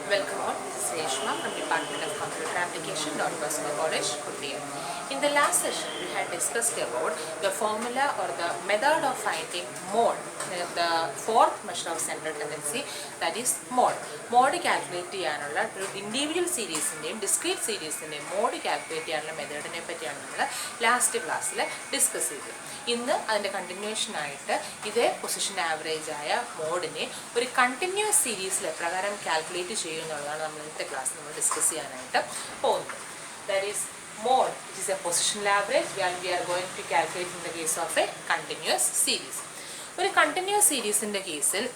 Welcome all, this is Reshma from Department of Computer Application, Don Bosco College, Kottayam. In the last session, we had discussed about the formula or the method of finding mode, the fourth measure of central tendency, that is mode. Mode calculate ചെയ്യാനുള്ള individual series and discrete series mode calculate ചെയ്യാനുള്ള മെത്തേഡിനെ പറ്റിയാണ് നമ്മൾ last ക്ലാസ്സിൽ discuss ചെയ്തത്. ഇന്ന് അതിൻ്റെ continuation ആയിട്ട് ഇതേ പൊസിഷൻ ആവറേജ് ആയ മോഡിനെ ഒരു കണ്ടിന്യൂസ് സീരീസിൽ പ്രകാരം കാൽക്കുലേറ്റ് ചെയ്യുമെന്നുള്ളതാണ് നമ്മൾ ഇന്നത്തെ ക്ലാസ് നമ്മൾ ഡിസ്കസ് ചെയ്യാനായിട്ട് പോകുന്നത്. That is mode, which is a positional average, where we are going to calculate in the case of a continuous series. ഒരു കണ്ടിന്യൂസ് സീരീസിൻ്റെ കേസിൽ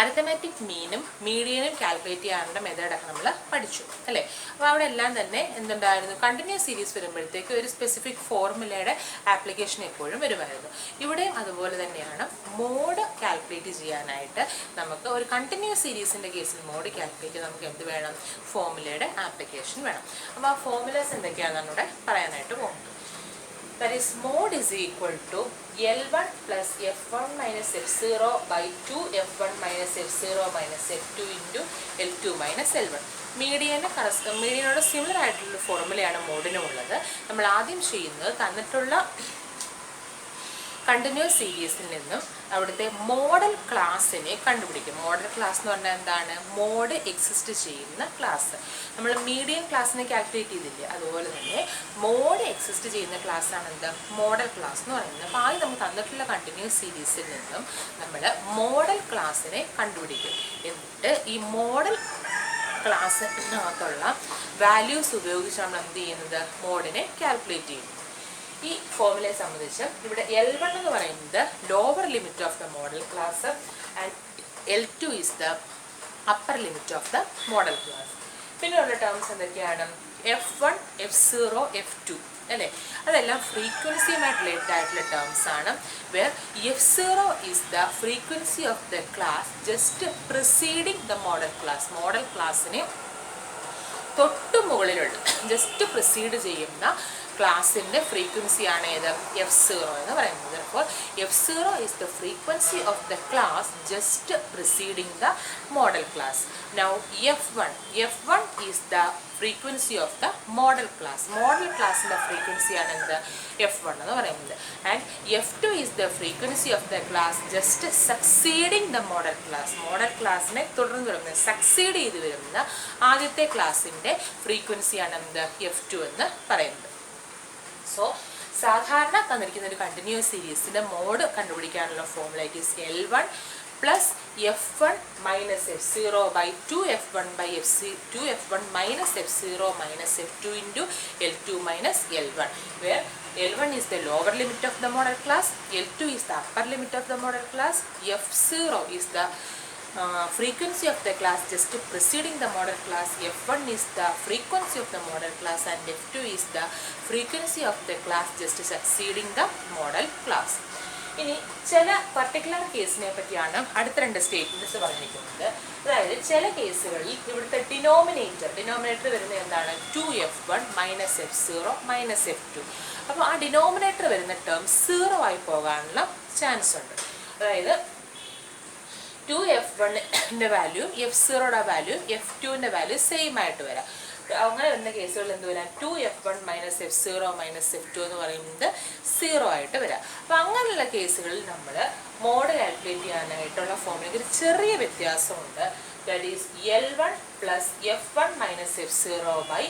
അരിത്തമാറ്റിക് മീനും മീഡിയനും കാൽക്കുലേറ്റ് ചെയ്യാനുള്ള മെത്തേഡൊക്കെ നമ്മൾ പഠിച്ചു അല്ലേ. അപ്പോൾ അവിടെ എല്ലാം തന്നെ എന്തുണ്ടായിരുന്നു, കണ്ടിന്യൂസ് സീരീസ് വരുമ്പോഴത്തേക്ക് ഒരു സ്പെസിഫിക് ഫോർമുലയുടെ ആപ്ലിക്കേഷൻ എപ്പോഴും വരുമായിരുന്നു. ഇവിടെയും അതുപോലെ തന്നെയാണ്. മോഡ് കാൽക്കുലേറ്റ് ചെയ്യാനായിട്ട് നമുക്ക് ഒരു കണ്ടിന്യൂസ് സീരീസിൻ്റെ കേസിൽ മോഡ് കാൽക്കുലേറ്റ് നമുക്ക് എന്ത് വേണം, ഫോർമുലയുടെ ആപ്ലിക്കേഷൻ വേണം. അപ്പോൾ ആ ഫോർമുലാസ് എന്തൊക്കെയാണെന്നാണ് ഇവിടെ പറയാനായിട്ട് പോകുന്നത്. That is mode is equal to L1 plus F1 minus F0 by 2 F1 minus F0 minus F2 into L2 minus L1. മീഡിയനോട് സിമിലർ ആയിട്ടുള്ള ഫോർമുലയാണ് മോഡിനുള്ളത്. നമ്മൾ ആദ്യം ചെയ്യുന്നത് തന്നിട്ടുള്ള കണ്ടിന്യൂസ് സീരീസിൽ നിന്നും അവിടുത്തെ മോഡൽ ക്ലാസ്സിനെ കണ്ടുപിടിക്കും. മോഡൽ ക്ലാസ് എന്ന് പറഞ്ഞാൽ എന്താണ്, മോഡ് എക്സിസ്റ്റ് ചെയ്യുന്ന ക്ലാസ്. നമ്മൾ മീഡിയൻ ക്ലാസ്സിനെ കാൽക്കുലേറ്റ് ചെയ്തില്ലേ, അതുപോലെ തന്നെ മോഡ് എക്സിസ്റ്റ് ചെയ്യുന്ന ക്ലാസ്സാണ് എന്ത്, മോഡൽ ക്ലാസ് എന്ന് പറയുന്നത്. അപ്പോൾ ആദ്യം നമുക്ക് തന്നിട്ടുള്ള കണ്ടിന്യൂസ് സീരീസിൽ നിന്നും നമ്മൾ മോഡൽ ക്ലാസ്സിനെ കണ്ടുപിടിക്കും. എന്നിട്ട് ഈ മോഡൽ ക്ലാസ്സിനകത്തുള്ള വാല്യൂസ് ഉപയോഗിച്ച് നമ്മൾ എന്ത് ചെയ്യുന്നത്, മോഡിനെ കാൽക്കുലേറ്റ് ചെയ്യും. ഈ ഫോർമുലയെ സംബന്ധിച്ച് ഇവിടെ L1 എന്ന് പറയുന്നത് lower limit of the modal class and L2 is the upper limit of the modal class. പിന്നെ ഉള്ള ടേംസ് എന്തൊക്കെയാണ്, F1, F0, F2 അല്ലേ. അതെല്ലാം ഫ്രീക്വൻസിയുമായിട്ട് റിലേറ്റഡ് ആയിട്ടുള്ള ടേംസ് ആണ്. Where F0 is the frequency of the class just preceding the modal class. Modal ക്ലാസ്സിന് തൊട്ട് മുകളിലുള്ള ജസ്റ്റ് പ്രിസീഡ് ചെയ്യുന്ന ക്ലാസിൻ്റെ ഫ്രീക്വൻസിയാണ് ഏത്, F0 എന്ന് പറയുന്നത്. അപ്പോൾ F0 is the frequency of the class just preceding the modal class. Now F1 is the frequency of the modal class. Modal ക്ലാസിൻ്റെ ഫ്രീക്വൻസിയാണ് എന്ത്, F1 എന്ന് പറയുന്നത്. And F2 is the frequency of the class just succeeding the modal class. Modal ക്ലാസ്സിനെ തുടർന്ന് succeed ചെയ്ത് വരുന്ന ആദ്യത്തെ ക്ലാസിൻ്റെ ഫ്രീക്വൻസിയാണ് എന്ത്, F2 എന്ന് പറയുന്നത്. സോ സാധാരണ തന്നിരിക്കുന്ന ഒരു കണ്ടിന്യൂസ് സീരീസിൻ്റെ മോഡ് കണ്ടുപിടിക്കാനുള്ള formula it is L1 plus F1 minus F0 by 2F1 by 2F1 minus F0 minus F2 into L2 minus L1, where L1 is the lower limit of the model class, L2 is the upper limit of the model class, F0 is the frequency of the class just preceding the model class, F1 is the frequency of the model class and F2 is the frequency of the class just succeeding the model class. ഇനി ചില particular കേസിനെ പറ്റിയാണ് അടുത്ത രണ്ട് statements പറഞ്ഞിരിക്കുന്നത്. അതായത് ചില കേസുകളിൽ ഇവിടുത്തെ ഡിനോമിനേറ്റർ വരുന്നത് എന്താണ്, 2F1 minus F0 minus F2. അപ്പോൾ ആ ഡിനോമിനേറ്റർ വരുന്ന ടേം 0 ആയി പോകാനുള്ള ചാൻസ് ഉണ്ട്. അതായത് 2F1ൻ്റെ വാല്യൂ F0യുടെ വാല്യൂ F2ൻ്റെ വാല്യൂ സെയിം ആയിട്ട് വരാം. അങ്ങനെ വരുന്ന കേസുകളിൽ എന്ത് വരാം, 2F1 minus F0 minus F2 എന്ന് പറയുന്നത് 0 ആയിട്ട് വരാം. അപ്പോൾ അങ്ങനെയുള്ള കേസുകളിൽ നമ്മൾ മോഡ് കാൽക്കുലേറ്റ് ചെയ്യാനായിട്ടുള്ള ഫോർമുലയ്ക്ക് ഒരു ചെറിയ വ്യത്യാസമുണ്ട്. That is L1 plus F1 minus F0 by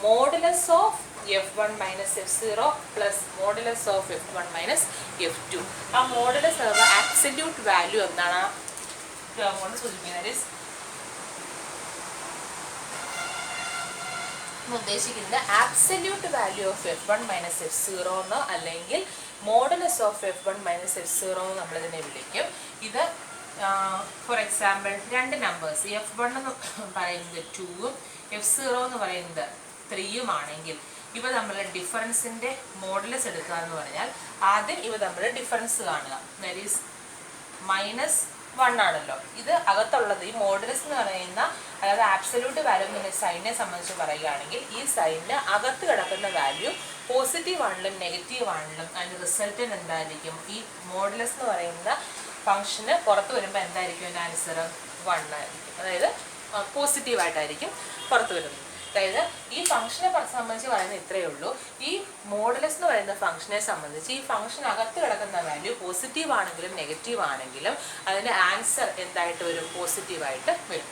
modulus of F1 minus F0 plus modulus of F1 minus F2. ആ മോഡുലസ് അഥവാ ആബ്സല്യൂട്ട് വാല്യൂ എന്നാണ് കൊണ്ട് സൂചിപ്പിക്കുന്നത്. ഉദ്ദേശിക്കുന്നത് absolute value of F1 minus F0 എന്നോ അല്ലെങ്കിൽ modulus of F1 minus F0 എന്ന് നമ്മളിതിനെ വിളിക്കും. ഇത് ഫോർ എക്സാമ്പിൾ രണ്ട് നമ്പേഴ്സ് F1 എന്ന് പറയുന്നത് 2ഉം F0 എന്ന് പറയുന്നത് 3ഉം ആണെങ്കിൽ ഇവ തമ്മിലുള്ള ഡിഫറൻസിൻ്റെ മോഡുലസ് എടുക്കുക എന്ന് പറഞ്ഞാൽ ആദ്യം ഇവ തമ്മിലുള്ള ഡിഫറൻസ് കാണുക. ദാറ്റ് ഈസ് -1 ആണല്ലോ. ഇത് അകത്തുള്ളത് ഈ മോഡുലസ് എന്ന് പറയുന്ന, അതായത് ആബ്സല്യൂട്ട് വാല്യൂ എന്ന സൈനിനെ സംബന്ധിച്ച് പറയുകയാണെങ്കിൽ ഈ സൈനിന് അകത്ത് കിടക്കുന്ന വാല്യൂ പോസിറ്റീവ് ആണെങ്കിലും നെഗറ്റീവ് ആണെങ്കിലും അതിൻ്റെ റിസൾട്ടിന് എന്തായിരിക്കും, ഈ മോഡുലസ് എന്ന് പറയുന്ന ഫംഗ്ഷന് പുറത്ത് വരുമ്പോൾ എന്തായിരിക്കും അതിൻ്റെ ആൻസർ, 1 ആയിരിക്കും, അതായത് പോസിറ്റീവായിട്ടായിരിക്കും പുറത്ത് വരുന്നത്. അതായത് ഈ ഫംഗ്ഷനെ സംബന്ധിച്ച് പറയുന്നത് ഇത്രയേ ഉള്ളൂ. ഈ മോഡുലസ് എന്ന് പറയുന്ന ഫംഗ്ഷനെ സംബന്ധിച്ച് ഈ ഫംഗ്ഷൻ അകത്ത് കിടക്കുന്ന വാല്യൂ പോസിറ്റീവ് ആണെങ്കിലും നെഗറ്റീവ് ആണെങ്കിലും അതിൻ്റെ ആൻസർ എന്തായിട്ട് വരും? പോസിറ്റീവായിട്ട് വരും.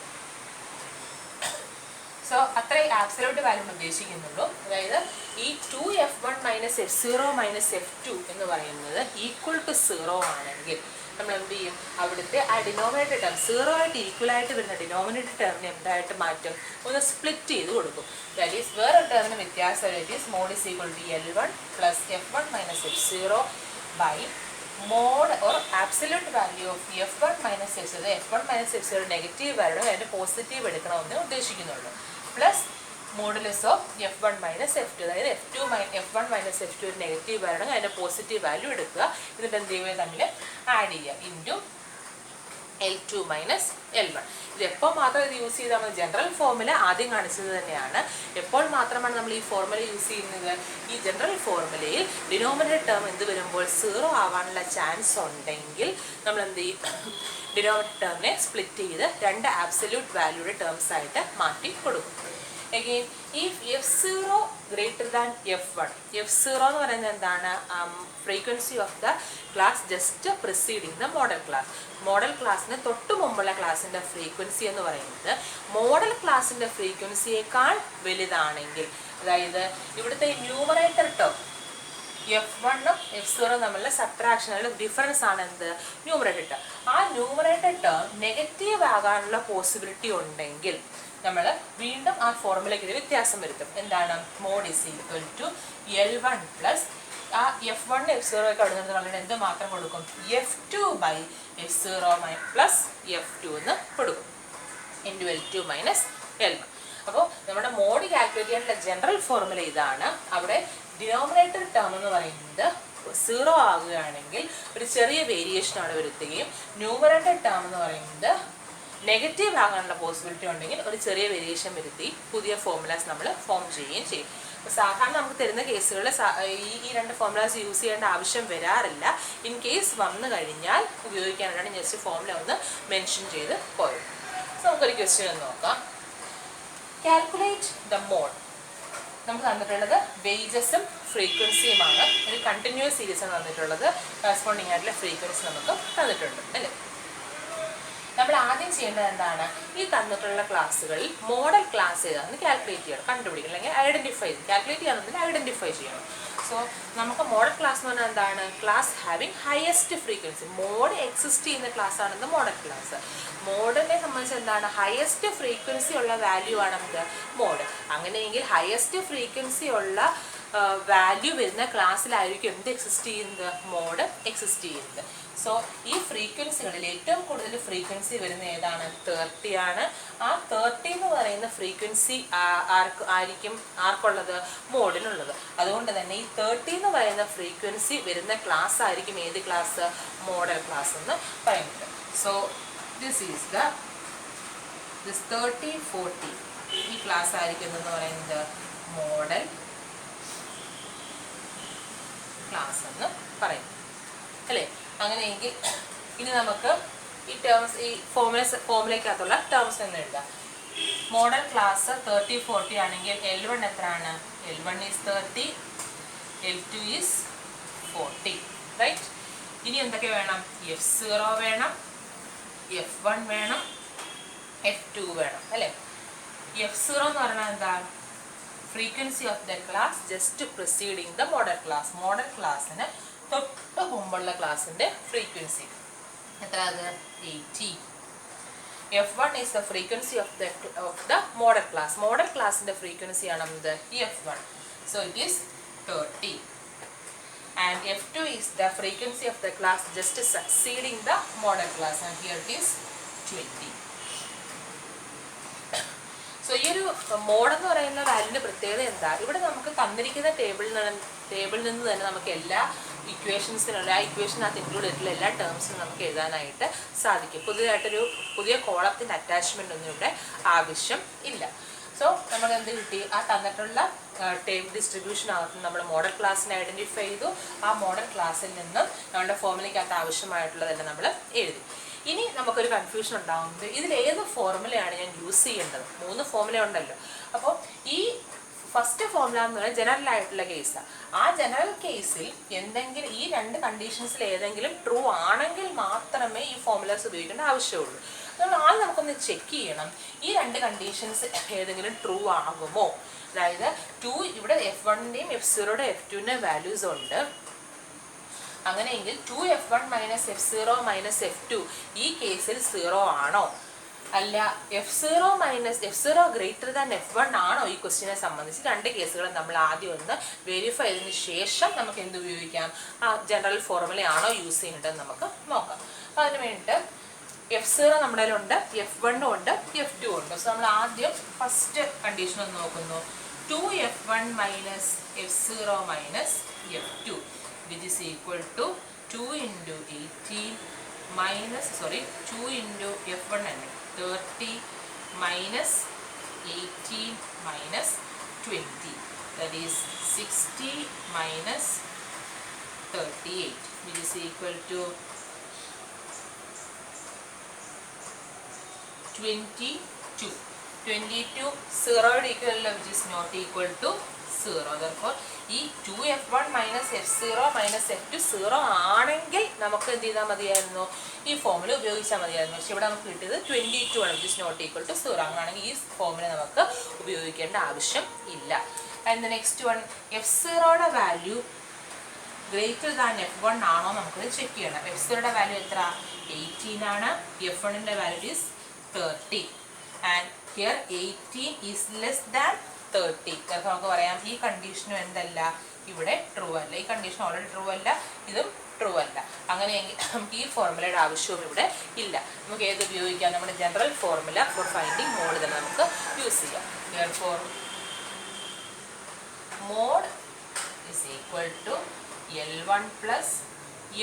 സോ അത്രയും ആബ്സല്യൂട്ട് വാല്യൂ ഉദ്ദേശിക്കുന്നുള്ളൂ. അതായത് ഈ 2f1 - f0 - f2 എന്ന് പറയുന്നത് ഈക്വൽ ടു 0 ആണെങ്കിൽ നമ്മൾ എന്ത് ചെയ്യും? അവിടുത്തെ ആ ഡിനോമിനേറ്റർ ടേം 0 ആയിട്ട് ഈക്വൽ ആയിട്ട് വരുന്ന ഡിനോമിനേറ്റർ ടേമിനെ എന്തായിട്ട് മാറ്റും? ഒന്ന് സ്പ്ലിറ്റ് ചെയ്ത് കൊടുക്കും. ദാറ്റ് ഈസ് വേറെ ടേമിന് വ്യത്യാസം mode is equal to L1 + f1 - f0 by mode or absolute value of f1 - f0. f1 - f0 negative value അതിൻ്റെ പോസിറ്റീവ് എടുക്കണമെന്ന് ഉദ്ദേശിക്കുന്നുള്ളൂ. Plus modulus of f1 - f2, അതായത് f1 - f2 ഒരു നെഗറ്റീവ് വാല്യൂ അതിൻ്റെ positive value എടുക്കുക. എന്നിട്ട് എന്ത് ചെയ്യുക? തമ്മിൽ ആഡ് ചെയ്യുക ഇൻറ്റു L2 - L1. ഇത് എപ്പോൾ മാത്രം ഇത് യൂസ് ചെയ്താൽ മതി? ജനറൽ ഫോർമുല ആദ്യം കാണിച്ചത് തന്നെയാണ്. എപ്പോൾ മാത്രമാണ് നമ്മൾ ഈ ഫോർമുല യൂസ് ചെയ്യുന്നത്? ഈ ജനറൽ ഫോർമുലയിൽ ഡിനോമിനേറ്റർ ടേം എന്ത് വരുമ്പോൾ 0 ആവാനുള്ള ചാൻസ് ഉണ്ടെങ്കിൽ നമ്മൾ എന്ത് ചെയ്യും? ഡിനോമിനേറ്റർ ടേമിനെ സ്പ്ലിറ്റ് ചെയ്ത് രണ്ട് ആബ്സല്യൂട്ട് വാല്യൂയുടെ ടേംസ് ആയിട്ട് മാറ്റി കൊടുക്കും. Again, if f0 greater than f1, f0 എന്ന് പറയുന്നത് എന്താണ്? Frequency of the class just preceding the modal class. Modal ക്ലാസ്സിന് തൊട്ട് മുമ്പുള്ള ക്ലാസ്സിൻ്റെ ഫ്രീക്വൻസി എന്ന് പറയുന്നത് മോഡൽ ക്ലാസ്സിൻ്റെ ഫ്രീക്വൻസിയേക്കാൾ വലുതാണെങ്കിൽ, അതായത് ഇവിടുത്തെ ന്യൂമറേറ്റർ ടേം f1ഉം f0 തമ്മിലുള്ള സബ്ട്രാക്ഷനുള്ള ഡിഫറൻസ് ആണ് എന്ത്? Numerator term. ആ ന്യൂമറേറ്റർ ടേം നെഗറ്റീവ് ആകാനുള്ള പോസിബിലിറ്റി ഉണ്ടെങ്കിൽ നമ്മൾ വീണ്ടും ആ ഫോർമുലയ്ക്ക് ഒരു വ്യത്യാസം വരുത്തും. എന്താണ്? Mode is equal to L1 plus ആ f1 f0 ഒക്കെ അവിടെ നിന്ന് കളഞ്ഞിട്ട് എന്ത് മാത്രം കൊടുക്കും? f2 by f0 plus f2 എന്ന് കൊടുക്കും ഇൻറ്റു L2 - L1. അപ്പോൾ നമ്മുടെ മോഡ് കാൽക്കുലേറ്റ് ചെയ്യാനുള്ള ജനറൽ ഫോർമുല ഇതാണ്. അവിടെ ഡിനോമിനേറ്റർ ടേം എന്ന് പറയുന്നത് 0 ആകുകയാണെങ്കിൽ ഒരു ചെറിയ വേരിയേഷൻ അവിടെ വരുത്തുകയും ന്യൂമറേറ്റർ ടേം എന്ന് പറയുന്നത് നെഗറ്റീവ് ആകാനുള്ള പോസിബിലിറ്റി ഉണ്ടെങ്കിൽ ഒരു ചെറിയ വേരിയേഷൻ വരുത്തി പുതിയ ഫോർമുലാസ് നമ്മൾ ഫോം ചെയ്യുകയും ചെയ്യും. അപ്പോൾ സാധാരണ നമുക്ക് തരുന്ന കേസുകളിൽ ഈ രണ്ട് ഫോർമുലാസ് യൂസ് ചെയ്യേണ്ട ആവശ്യം വരാറില്ല. ഇൻ കേസ് വന്നു കഴിഞ്ഞാൽ ഉപയോഗിക്കാനാണ് ജസ്റ്റ് ഫോർമുല ഒന്ന് മെൻഷൻ ചെയ്ത് പോയത്. സോ നമുക്കൊരു ക്വസ്റ്റ്യൻ ഒന്ന് നോക്കാം. Calculate the mode. നമുക്ക് തന്നിട്ടുള്ളത് വേജസും ഫ്രീക്വൻസിയുമാണ്. ഒരു കണ്ടിന്യൂസ് സീരീസാണ് തന്നിട്ടുള്ളത്. കറസ്പോണ്ടിങ് ആയിട്ടുള്ള ഫ്രീക്വൻസി നമുക്ക് തന്നിട്ടുണ്ട് അല്ലേ? നമ്മൾ ആദ്യം ചെയ്യേണ്ടത് എന്താണ്? ഈ തന്നിട്ടുള്ള ക്ലാസ്സുകളിൽ മോഡൽ ക്ലാസ് ഏതാണെന്ന് കാൽക്കുലേറ്റ് ചെയ്യണം, കണ്ടുപിടിക്കണം, അല്ലെങ്കിൽ ഐഡൻറ്റിഫൈ ചെയ്യണം. കാൽക്കുലേറ്റ് ചെയ്യാമെന്നുണ്ടെങ്കിൽ ഐഡൻറ്റിഫൈ ചെയ്യണം. സോ നമുക്ക് മോഡൽ ക്ലാസ് എന്ന് പറഞ്ഞാൽ എന്താണ്? Class having highest frequency. Mode exist ചെയ്യുന്ന ക്ലാസ് ആണ് മോഡൽ ക്ലാസ്. മോഡിനെ സംബന്ധിച്ച് എന്താണ്? ഹയസ്റ്റ് ഫ്രീക്വൻസി ഉള്ള വാല്യൂ ആണ് നമുക്ക് മോഡ്. അങ്ങനെയെങ്കിൽ ഹയസ്റ്റ് ഫ്രീക്വൻസി ഉള്ള വാല്യൂ വരുന്ന ക്ലാസ്സിലായിരിക്കും എന്ത് എക്സിസ്റ്റ് ചെയ്യുന്നത്? മോഡ് എക്സിസ്റ്റ് ചെയ്യുന്നത്. സോ ഈ ഫ്രീക്വൻസികളിൽ ഏറ്റവും കൂടുതൽ ഫ്രീക്വൻസി വരുന്ന ഏതാണ്? 30 ആണ്. ആ 30 എന്ന് പറയുന്ന ഫ്രീക്വൻസി ആർക്കുള്ളത്? മോഡിനുള്ളത്. അതുകൊണ്ട് തന്നെ ഈ 30 എന്ന് പറയുന്ന ഫ്രീക്വൻസി വരുന്ന ക്ലാസ് ആയിരിക്കും ഏത് ക്ലാസ്? മോഡൽ ക്ലാസ് എന്ന് പറയുന്നത്. സോ ദിസ് ഈസ് ദിസ് 30, 40 ഈ ക്ലാസ് ആയിരിക്കും എന്ന് പറയുന്നത് മോഡൽ ക്ലാസ് എന്ന് പറയും അല്ലേ? അങ്ങനെയെങ്കിൽ ഇനി നമുക്ക് ഈ ടേംസ് ഈ ഫോർമുലയ്ക്കകത്തുള്ള ടേംസ് എന്ന് എഴുതാം. മോഡൽ ക്ലാസ് 30, 40 ആണെങ്കിൽ L1 എത്രയാണ്? L1 is 30, L2 is 40, right? ഇനി എന്തൊക്കെ വേണം? f0 വേണം, f1 വേണം, f2 വേണം അല്ലേ? f0 എന്ന് പറഞ്ഞാൽ എന്താ? Frequency of the class just preceding the modal class. Modal ക്ലാസ്സിന് തൊട്ട് മുമ്പുള്ള ക്ലാസ്സിൻ്റെ ഫ്രീക്വൻസി എത്ര? അത് 80. f1 is the frequency of the modal class. Model ക്ലാസ്സിൻ്റെ ഫ്രീക്വൻസി ആണ് എന്ത്? f1. So it is 30. And f2 is the frequency of the class just succeeding the model class, and here it is 20. So ഈ ഒരു mode എന്ന് പറയുന്ന വാല്യൂവിൻ്റെ പ്രത്യേകത എന്താ? ഇവിടെ നമുക്ക് തന്നിരിക്കുന്ന ടേബിളിൽ നിന്ന് തന്നെ നമുക്ക് എല്ലാ ഇക്വേഷൻസിനുള്ള ആ ഇക്വേഷനകത്ത് ഇൻക്ലൂഡ് ചെയ്തിട്ടുള്ള എല്ലാ ടേംസും നമുക്ക് എഴുതാനായിട്ട് സാധിക്കും. പുതിയ കോളത്തിൻ്റെ അറ്റാച്ച്മെൻ്റ് ഒന്നും ഇവിടെ ആവശ്യം ഇല്ല. സോ നമുക്ക് എന്ത് കിട്ടി? ആ തന്നിട്ടുള്ള ടേബിൾ ഡിസ്ട്രിബ്യൂഷനകത്ത് നമ്മൾ മോഡൽ ക്ലാസ്സിനെ ഐഡൻറ്റിഫൈ ചെയ്തു. ആ മോഡൽ ക്ലാസ്സിൽ നിന്നും നമ്മുടെ ഫോർമുലയ്ക്കകത്ത് ആവശ്യമായിട്ടുള്ളതെല്ലാം നമ്മൾ എഴുതി. ഇനി നമുക്ക് നമുക്കൊരു കൺഫ്യൂഷൻ ഉണ്ടാകുന്നത് ഇതിൽ ഏത് ഫോർമുലയാണ് ഞാൻ യൂസ് ചെയ്യേണ്ടത്. 3 ഫോർമുല ഉണ്ടല്ലോ. അപ്പോൾ ഈ ഫസ്റ്റ് ഫോർമുല എന്ന് പറയുന്നത് ജനറൽ ആയിട്ടുള്ള കേസാണ്. ആ ജനറൽ കേസിൽ എന്തെങ്കിലും ഈ 2 കണ്ടീഷൻസിൽ ഏതെങ്കിലും ട്രൂ ആണെങ്കിൽ മാത്രമേ ഈ ഫോർമുലാസ് ഉപയോഗിക്കേണ്ട ആവശ്യമുള്ളൂ. അതുകൊണ്ട് ആദ്യം നമുക്കൊന്ന് ചെക്ക് ചെയ്യണം ഈ 2 കണ്ടീഷൻസ് ഏതെങ്കിലും ട്രൂ ആകുമോ. അതായത് 2 ഇവിടെ F1ൻ്റെയും F0യുടെ F2ൻ്റെ വാല്യൂസ് ഉണ്ട്. അങ്ങനെയെങ്കിൽ 2F1 - F0 - F2 ഈ കേസിൽ 0 ആണോ, അല്ല F0 ഗ്രേറ്റർ ദാൻ F1 ആണോ ഈ ക്വസ്റ്റ്യനെ സംബന്ധിച്ച് 2 കേസുകളും നമ്മൾ ആദ്യം ഒന്ന് വെരിഫൈ ചെയ്തതിന് ശേഷം നമുക്ക് എന്ത് ഉപയോഗിക്കാം, ആ ജനറൽ ഫോർമുലയാണോ യൂസ് ചെയ്യേണ്ടത് നമുക്ക് നോക്കാം. അപ്പോൾ അതിന് വേണ്ടിയിട്ട് F0 നമ്മുടെ കയ്യിലുണ്ട്, F1 ഉണ്ട്, F2 ഉണ്ട്. സോ നമ്മൾ ആദ്യം ഫസ്റ്റ് കണ്ടീഷൻ ഒന്ന് നോക്കുന്നു. 2F1 - F0 - F2 which is equal to 2 into 18 minus 2 into F1 and 30 minus 18 minus 20, that is 60 minus 38 which is equal to 22. 0 equal which is not equal to 0. Therefore ഈ 2F1 - F0 - F2 0 ആണെങ്കിൽ നമുക്ക് എന്ത് ചെയ്താൽ മതിയായിരുന്നു, ഈ formula ഉപയോഗിച്ചാൽ മതിയായിരുന്നു. പക്ഷെ ഇവിടെ നമുക്ക് കിട്ടിയത് 22 ആണ്, which is not equal to 0. അങ്ങനെയാണെങ്കിൽ ഈ ഫോർമുല നമുക്ക് ഉപയോഗിക്കേണ്ട ആവശ്യം ഇല്ല. ആൻഡ് ദ നെക്സ്റ്റ് വൺ, F0യുടെ വാല്യൂ ഗ്രേറ്റർ ദാൻ F1 ആണോ നമുക്കത് ചെക്ക് ചെയ്യണം. F0യുടെ വാല്യൂ എത്ര, 18 ആണ്. F1ൻ്റെ value is 30 and here 18 is less than 30. ചിലപ്പോൾ നമുക്ക് പറയാം ഈ കണ്ടീഷനും എന്തല്ല, ഇവിടെ ട്രൂ അല്ല. ഈ കണ്ടീഷൻ ഓൾറെഡി ട്രൂ അല്ല, ഇതും ട്രൂ അല്ല. അങ്ങനെയെങ്കിൽ നമുക്ക് ഈ ഫോർമുലയുടെ ആവശ്യവും ഇവിടെ ഇല്ല. നമുക്ക് ഏത് ഉപയോഗിക്കാം, നമ്മുടെ general formula for finding mode തന്നെ നമുക്ക് യൂസ് ചെയ്യാം. Therefore mod is equal to L1 plus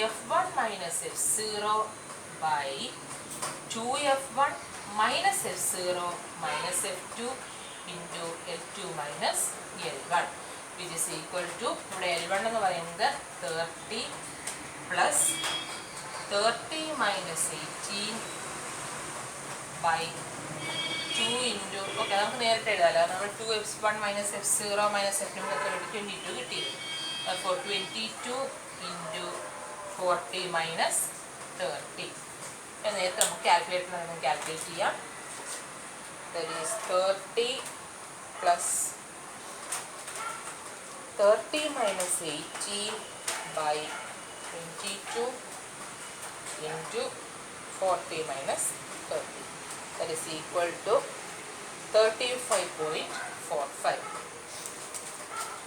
F1 minus F0 by 2F1 minus F0 minus F2 into L2 minus L1 which is equal to, ഇവിടെ L1 എന്ന് പറയുന്നത് 30 plus 30 minus 18 by 2 into, okay നമുക്ക് നേരിട്ട് എഴുതാമല്ലോ, നമ്മൾ 2F1 minus F0 minus F2 22 കിട്ടി. അപ്പോൾ 22 into 40 minus 30 നേരത്തെ നമുക്ക് കാൽക്കുലേറ്ററിൽ കാൽക്കുലേറ്റ് ചെയ്യാം. That is 30 plus 30 minus 18 by 22 into 40 minus 30. That is equal to 35.45.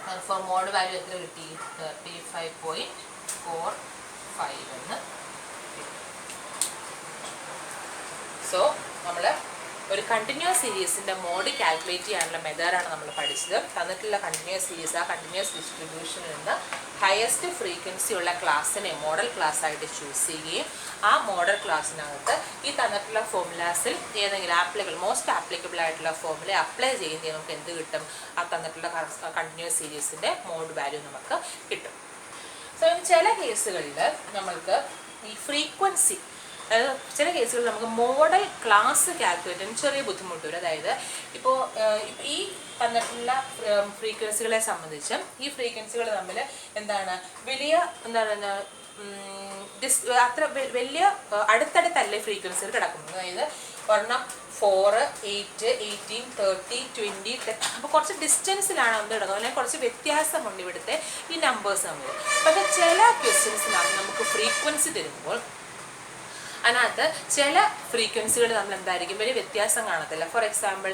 And for mod value എത്ര കിട്ടി, 35.45 എന്ന്. സോ നമ്മൾ ഒരു കണ്ടിന്യൂസ് സീരീസിൻ്റെ മോഡ് കാൽക്കുലേറ്റ് ചെയ്യാനുള്ള മെത്തേഡാണ് നമ്മൾ പഠിച്ചത്. തന്നിട്ടുള്ള കണ്ടിന്യൂസ് സീരീസ്, ആ കണ്ടിന്യൂസ് ഡിസ്ട്രിബ്യൂഷനിൽ നിന്ന് ഹയസ്റ്റ് ഫ്രീക്വൻസി ഉള്ള ക്ലാസ്സിനെ മോഡൽ ക്ലാസ് ആയിട്ട് ചൂസ് ചെയ്യുകയും ആ മോഡൽ ക്ലാസ്സിനകത്ത് ഈ തന്നിട്ടുള്ള ഫോർമുലാസിൽ ഏതെങ്കിലും മോസ്റ്റ് ആപ്ലിക്കബിൾ ആയിട്ടുള്ള ഫോർമുല അപ്ലൈ ചെയ്യുന്നത് നമുക്ക് എന്ത് കിട്ടും, ആ തന്നിട്ടുള്ള കണ്ടിന്യൂസ് സീരീസിൻ്റെ മോഡ് വാല്യൂ നമുക്ക് കിട്ടും. സോ ചില കേസുകളിൽ നമ്മൾക്ക് ഈ ഫ്രീക്വൻസി, അതായത് ചില കേസുകളിൽ നമുക്ക് മോഡൽ ക്ലാസ് കാൽക്കുലേറ്റ് ചെയ്യാൻ ചെറിയ ബുദ്ധിമുട്ട് വരും. അതായത് ഇപ്പോൾ ഈ തന്നിട്ടുള്ള ഫ്രീക്വൻസികളെ സംബന്ധിച്ച് ഈ ഫ്രീക്വൻസികൾ തമ്മിൽ അത്ര വലിയ അടുത്തടുത്തല്ലേ ഫ്രീക്വൻസികൾ കിടക്കുന്നത്. അതായത് ഒരെണ്ണം 4, 8, 18, 30, 20, 10, അപ്പോൾ കുറച്ച് ഡിസ്റ്റൻസിലാണ് നമ്മൾ കിടക്കുന്നത്, അല്ലെങ്കിൽ കുറച്ച് വ്യത്യാസമുണ്ട് ഇവിടുത്തെ ഈ നമ്പേഴ്സ് തമ്മിൽ. പക്ഷേ ചില ക്വസ്റ്റ്യൻസിനകത്ത് നമുക്ക് ഫ്രീക്വൻസി തരുമ്പോൾ അതിനകത്ത് ചില ഫ്രീക്വൻസികൾ നമ്മൾ എന്തായിരിക്കും വലിയ വ്യത്യാസം കാണത്തില്ല. ഫോർ എക്സാമ്പിൾ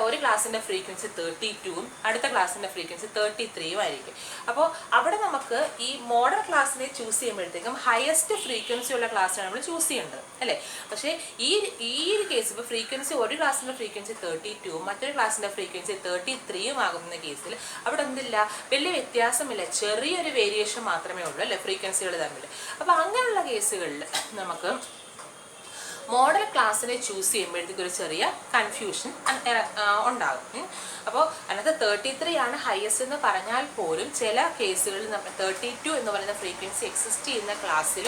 ഒരു ക്ലാസ്സിൻ്റെ ഫ്രീക്വൻസി 32ഉം അടുത്ത ക്ലാസ്സിൻ്റെ ഫ്രീക്വൻസി 33ഉം ആയിരിക്കും. അപ്പോൾ അവിടെ നമുക്ക് ഈ മോഡൽ ക്ലാസ്സിനെ ചൂസ് ചെയ്യുമ്പോഴത്തേക്കും ഹയസ്റ്റ് ഫ്രീക്വൻസി ഉള്ള ക്ലാസ്സിനാണ് നമ്മൾ ചൂസ് ചെയ്യേണ്ടത് അല്ലേ. പക്ഷേ ഈ ഒരു കേസ് ഇപ്പോൾ ഫ്രീക്വൻസി ഒരു ക്ലാസ്സിൻ്റെ ഫ്രീക്വൻസി 32ഉം മറ്റൊരു ക്ലാസ്സിൻ്റെ ഫ്രീക്വൻസി 33ഉം ആകുന്ന കേസിൽ അവിടെ എന്തില്ല, വലിയ വ്യത്യാസമില്ല, ചെറിയൊരു വേരിയേഷൻ മാത്രമേ ഉള്ളൂ അല്ലേ ഫ്രീക്വൻസികൾ തമ്മിൽ. അപ്പോൾ അങ്ങനെയുള്ള കേസുകളിൽ നമുക്ക് മോഡൽ ക്ലാസ്സിനെ ചൂസ് ചെയ്യുമ്പോഴത്തേക്ക് ഒരു ചെറിയ കൺഫ്യൂഷൻ ഉണ്ടാകും. അപ്പോൾ അതിനകത്ത് 33 ആണ് ഹയസ്റ്റ് എന്ന് പറഞ്ഞാൽ പോലും ചില കേസുകളിൽ നമ്മൾ 32 എന്ന് പറയുന്ന ഫ്രീക്വൻസി എക്സിസ്റ്റ് ചെയ്യുന്ന ക്ലാസ്സിൽ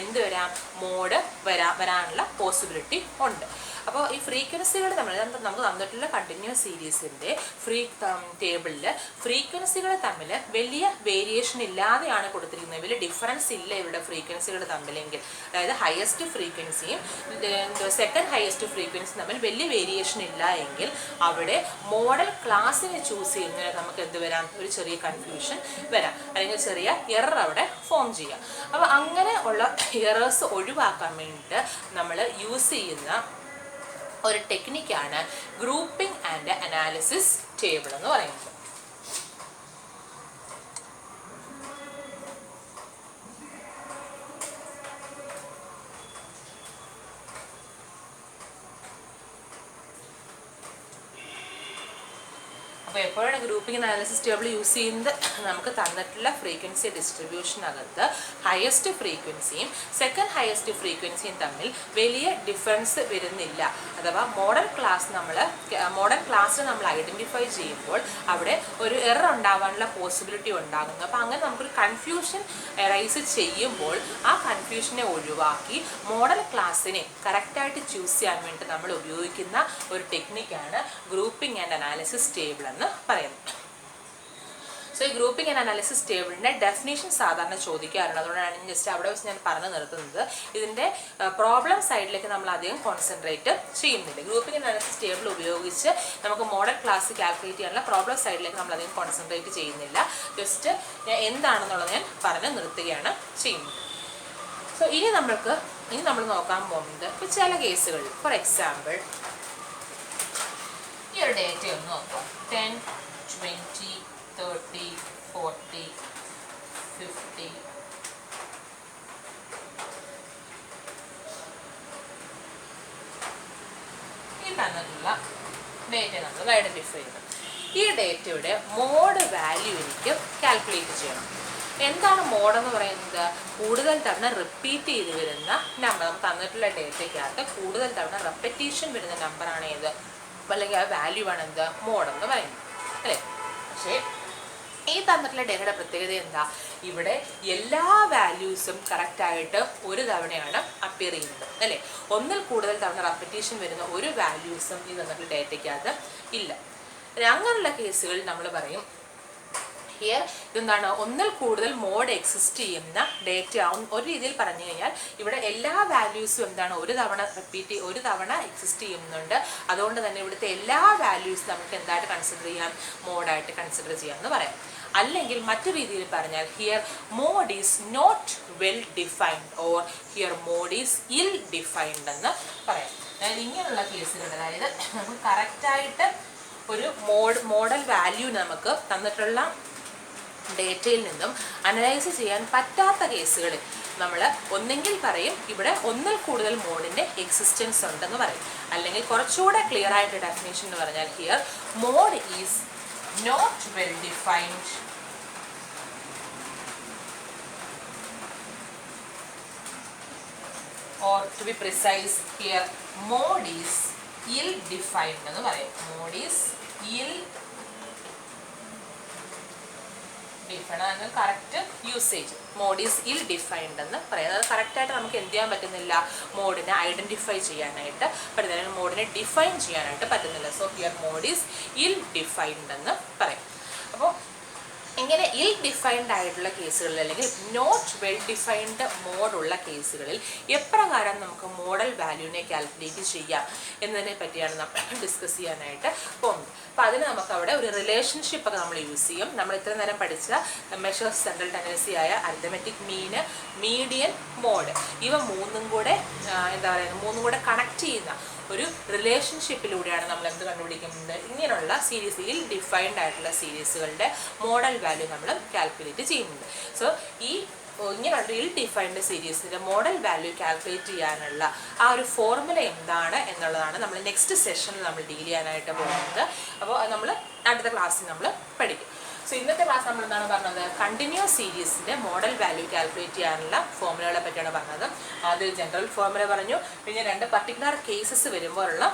എന്ത് വരാം, മോഡ് വരാനുള്ള പോസിബിലിറ്റി ഉണ്ട്. അപ്പോൾ ഈ ഫ്രീക്വൻസികൾ നമുക്ക് തന്നിട്ടുള്ള കണ്ടിന്യൂസ് സീരീസിൻ്റെ ടേബിളിൽ ഫ്രീക്വൻസികൾ തമ്മിൽ വലിയ വേരിയേഷൻ ഇല്ലാതെയാണ് കൊടുത്തിരിക്കുന്നത്. വലിയ ഡിഫറൻസ് ഇല്ല ഇവരുടെ ഫ്രീക്വൻസികൾ തമ്മിലെങ്കിൽ, അതായത് ഹയസ്റ്റ് ഫ്രീക്വൻസിയും സെക്കൻഡ് ഹയസ്റ്റ് ഫ്രീക്വൻസിയും തമ്മിൽ വലിയ വേരിയേഷൻ ഇല്ല എങ്കിൽ അവിടെ മോഡൽ ക്ലാസ്സിനെ ചൂസ് ചെയ്യുന്നതിന് നമുക്ക് എന്ത് വരാം, ഒരു ചെറിയ കൺഫ്യൂഷൻ വരാം, അല്ലെങ്കിൽ ചെറിയ എറർ അവിടെ ഫോം ചെയ്യാം. അപ്പോൾ അങ്ങനെ ഉള്ള എറേഴ്സ് ഒഴിവാക്കാൻ വേണ്ടിയിട്ട് നമ്മൾ യൂസ് ചെയ്യുന്ന ഒരു ടെക്നിക്കാണ് ഗ്രൂപ്പിംഗ് ആൻഡ് അനാലിസിസ് ടേബിൾ എന്ന് പറയുന്നത്. അപ്പോൾ എപ്പോഴാണ് ഗ്രൂപ്പിംഗ് അനാലിസിസ് ടേബിൾ യൂസ് ചെയ്യുന്നത്, നമുക്ക് തന്നിട്ടുള്ള ഫ്രീക്വൻസി ഡിസ്ട്രിബ്യൂഷനകത്ത് ഹയസ്റ്റ് ഫ്രീക്വൻസിയും സെക്കൻഡ് ഹയസ്റ്റ് ഫ്രീക്വൻസിയും തമ്മിൽ വലിയ ഡിഫറൻസ് വരുന്നില്ല. അഥവാ മോഡൽ ക്ലാസ്സിൽ നമ്മൾ ഐഡൻറ്റിഫൈ ചെയ്യുമ്പോൾ അവിടെ ഒരു എറർ ഉണ്ടാവാനുള്ള പോസിബിലിറ്റി ഉണ്ടാകുന്നു. അപ്പോൾ അങ്ങനെ നമുക്കൊരു കൺഫ്യൂഷൻ റൈസ് ചെയ്യുമ്പോൾ ആ കൺഫ്യൂഷനെ ഒഴിവാക്കി മോഡൽ ക്ലാസ്സിനെ കറക്റ്റായിട്ട് ചൂസ് ചെയ്യാൻ വേണ്ടി നമ്മൾ ഉപയോഗിക്കുന്ന ഒരു ടെക്നിക്കാണ് ഗ്രൂപ്പിംഗ് ആൻഡ് അനാലിസിസ് ടേബിൾ എന്ന് പറയുന്നത്. സോ ഈ ഗ്രൂപ്പിംഗ് ആൻഡ് അനാലിസിസ് ടേബിളിൻ്റെ ഡെഫിനേഷൻ സാധാരണ ചോദിക്കാറുണ്ട്. അതുകൊണ്ടാണ് ജസ്റ്റ് അവിടെ വെച്ച് ഞാൻ പറഞ്ഞു നിർത്തുന്നത്. ഇതിൻ്റെ പ്രോബ്ലം സൈഡിലേക്ക് നമ്മൾ അധികം കോൺസെൻട്രേറ്റ് ചെയ്യുന്നില്ല. ഗ്രൂപ്പിംഗ് ആൻഡ് അനാലിസിസ് ടേബിൾ ഉപയോഗിച്ച് നമുക്ക് മോഡൽ ക്ലാസ് കാൽക്കുലേറ്റ് ചെയ്യാനുള്ള പ്രോബ്ലം സൈഡിലേക്ക് നമ്മൾ അധികം കോൺസെൻട്രേറ്റ് ചെയ്യുന്നില്ല. ജസ്റ്റ് എന്താണെന്നുള്ളത് ഞാൻ പറഞ്ഞു നിർത്തുകയാണ് ചെയ്യുന്നത്. സോ ഇനി നമ്മൾ നോക്കാൻ പോകുന്നത് ഇപ്പോൾ ചില കേസുകളിൽ, ഫോർ എക്സാമ്പിൾ ഈ ഒരു ഡേറ്റ ഒന്ന് നോക്കാം. 10, 20, 30, 40, 50. ഈ തന്നിട്ടുള്ള ഡേറ്റ നമ്മൾ ഐഡൻറ്റിഫൈ ചെയ്യണം. ഈ ഡേറ്റയുടെ മോഡ് വാല്യൂ എനിക്ക് കാൽക്കുലേറ്റ് ചെയ്യണം. എന്താണ് മോഡെന്ന് പറയുന്നത്? കൂടുതൽ തവണ റിപ്പീറ്റ് ചെയ്ത് വരുന്ന നമ്പർ. നമുക്ക് തന്നിട്ടുള്ള ഡേറ്റയ്ക്കകത്ത് കൂടുതൽ തവണ റെപ്പറ്റീഷൻ വരുന്ന നമ്പറാണ് ഏത്, അല്ലെങ്കിൽ ആ വാല്യൂ ആണ് എന്ത്, മോഡെന്ന് പറയുന്നത് അല്ലേ. പക്ഷേ ഈ തന്നിട്ടുള്ള ഡേറ്റയുടെ പ്രത്യേകത എന്താ, ഇവിടെ എല്ലാ വാല്യൂസും കറക്റ്റായിട്ട് ഒരു തവണയാണ് അപ്പിയർ ചെയ്യുന്നത് അല്ലേ. ഒന്നിൽ കൂടുതൽ തവണ റെപ്പറ്റീഷൻ വരുന്ന ഒരു വാല്യൂസും ഈ തന്നിട്ടുള്ള ഡേറ്റയ്ക്കകത്ത് ഇല്ല. അങ്ങനെയുള്ള കേസുകളിൽ നമ്മൾ പറയും ഹിയർ ഇതെന്താണ്, ഒന്നിൽ കൂടുതൽ മോഡ് എക്സിസ്റ്റ് ചെയ്യുന്ന ഡേറ്റ. ഒരു രീതിയിൽ പറഞ്ഞു കഴിഞ്ഞാൽ ഇവിടെ എല്ലാ വാല്യൂസും എന്താണ്, ഒരു തവണ എക്സിസ്റ്റ് ചെയ്യുന്നുണ്ട്. അതുകൊണ്ട് തന്നെ ഇവിടുത്തെ എല്ലാ വാല്യൂസും നമുക്ക് എന്തായിട്ട് കൺസിഡർ ചെയ്യാം, മോഡായിട്ട് കൺസിഡർ ചെയ്യാമെന്ന് പറയാം. അല്ലെങ്കിൽ മറ്റു രീതിയിൽ പറഞ്ഞാൽ here mode is not well defined or here mode is ill defined എന്ന് പറയാം. അതായത് ഇങ്ങനെയുള്ള കേസുകൾ, അതായത് നമുക്ക് കറക്റ്റായിട്ട് ഒരു മോഡൽ വാല്യൂ നമുക്ക് തന്നിട്ടുള്ള ഡേറ്റയിൽ നിന്നും അനലൈസ് ചെയ്യാൻ പറ്റാത്ത കേസുകളിൽ നമ്മൾ ഒന്നെങ്കിൽ പറയും ഇവിടെ ഒന്നിൽ കൂടുതൽ മോഡിൻ്റെ എക്സിസ്റ്റൻസ് ഉണ്ടെന്ന് പറയും. അല്ലെങ്കിൽ കുറച്ചുകൂടെ ക്ലിയർ ആയിട്ട് ഡെഫിനേഷൻ എന്ന് പറഞ്ഞാൽ here mode is not well defined or to be precise here mode is ill defined എന്ന് പറയും. mode is ill defined ആണ് correct usage. Mode is ill defined എന്ന് പറയുന്നത്. അത് കറക്റ്റായിട്ട് നമുക്ക് എന്ത് ചെയ്യാൻ പറ്റുന്നില്ല, മോഡിനെ ഐഡൻറ്റിഫൈ ചെയ്യാനായിട്ട് പറ്റുന്നില്ല, മോഡിനെ ഡിഫൈൻ ചെയ്യാനായിട്ട് പറ്റുന്നില്ല. So here mode is ill defined എന്ന് പറയും. അപ്പോൾ ഇങ്ങനെ ഇൽ ഡിഫൈൻഡ് ആയിട്ടുള്ള കേസുകളിൽ അല്ലെങ്കിൽ നോട്ട് വെൽ ഡിഫൈൻഡ് മോഡുള്ള കേസുകളിൽ എപ്രകാരം നമുക്ക് മോഡൽ വാല്യൂവിനെ കാൽക്കുലേറ്റ് ചെയ്യാം എന്നതിനെ പറ്റിയാണ് നമ്മൾ ഡിസ്കസ് ചെയ്യാനായിട്ട് പോകുന്നത്. അപ്പോൾ അതിന് നമുക്ക് അവിടെ ഒരു റിലേഷൻഷിപ്പൊക്കെ നമ്മൾ യൂസ് ചെയ്യും. നമ്മൾ ഇത്ര നേരം പഠിച്ച മെഷേഴ്സ് സെൻട്രൽ ടെൻഡൻസി ആയ അരിത്തമെറ്റിക് മീന്, മീഡിയൻ, മോഡ്, ഇവ മൂന്നും കൂടെ കണക്ട് ചെയ്യുന്ന ഒരു റിലേഷൻഷിപ്പിലൂടെയാണ് നമ്മൾ എന്ത് കണ്ടുപിടിക്കുന്നത്, ഇങ്ങനെയുള്ള സീരീസ് ഇൽ ഡിഫൈൻഡ് ആയിട്ടുള്ള സീരീസുകളുടെ മോഡൽ വാല്യൂ നമ്മൾ കാൽക്കുലേറ്റ് ചെയ്യുന്നത്. സോ ഈ ഇങ്ങനെയുള്ള ഇൽ ഡിഫൈൻഡ് സീരീസിൻ്റെ മോഡൽ വാല്യൂ കാൽക്കുലേറ്റ് ചെയ്യാനുള്ള ആ ഒരു ഫോർമുല എന്താണ് എന്നുള്ളതാണ് നമ്മൾ നെക്സ്റ്റ് സെഷനിൽ നമ്മൾ ഡീൽ ചെയ്യാനായിട്ട് പോകുന്നത്. അപ്പോൾ നമ്മൾ അടുത്ത ക്ലാസ്സിൽ നമ്മൾ പഠിക്കും. സോ ഇന്നത്തെ ക്ലാസ് നമ്മൾ എന്താണ് പറഞ്ഞത്, കണ്ടിന്യൂസ് സീരീസിൻ്റെ മോഡൽ വാല്യൂ കാൽക്കുലേറ്റ് ചെയ്യാനുള്ള ഫോർമുലകളെ പറ്റിയാണ് പറഞ്ഞത്. ആദ്യം ജനറൽ ഫോർമുല പറഞ്ഞു, പിന്നെ 2 പർട്ടിക്കുലർ കേസസ് വരുമ്പോഴുള്ള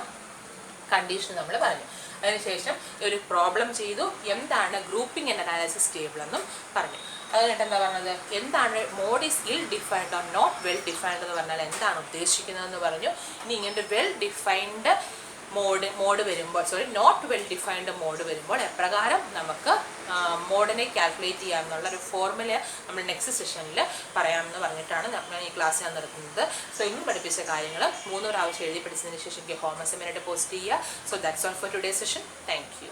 കണ്ടീഷൻ നമ്മൾ പറഞ്ഞു. അതിനുശേഷം ഒരു പ്രോബ്ലം ചെയ്തു, എന്താണ് ഗ്രൂപ്പിംഗ് ആൻഡ് അനാലിസിസ് ടേബിൾ എന്നും പറഞ്ഞു. അത് കഴിഞ്ഞിട്ട് എന്താ പറഞ്ഞത്, എന്താണ് mode is ill defined or not well defined എന്ന് പറഞ്ഞാൽ എന്താണ് ഉദ്ദേശിക്കുന്നതെന്ന് പറഞ്ഞു. ഇനി ഇങ്ങനെ വെൽ ഡിഫൈൻഡ് മോഡ് വരുമ്പോൾ, നോട്ട് വെൽ ഡിഫൈൻഡ് മോഡ് വരുമ്പോൾ എപ്രകാരം നമുക്ക് മോഡിനെ കാൽക്കുലേറ്റ് ചെയ്യാമെന്നുള്ള ഒരു ഫോർമുല നമ്മൾ നെക്സ്റ്റ് സെഷനിൽ പറയാമെന്ന് പറഞ്ഞിട്ടാണ് ഞാൻ ഈ ക്ലാസ് ഞാൻ നടത്തുന്നത്. സോ ഇന്ന് പഠിപ്പിച്ച കാര്യങ്ങൾ 3 പ്രാവശ്യം എഴുതി പഠിച്ചതിന് ശേഷം എനിക്ക് ഹോം അസൈൻമെൻറ്റ് പോസ്റ്റ് ചെയ്യുക. So that's all for today session. Thank you.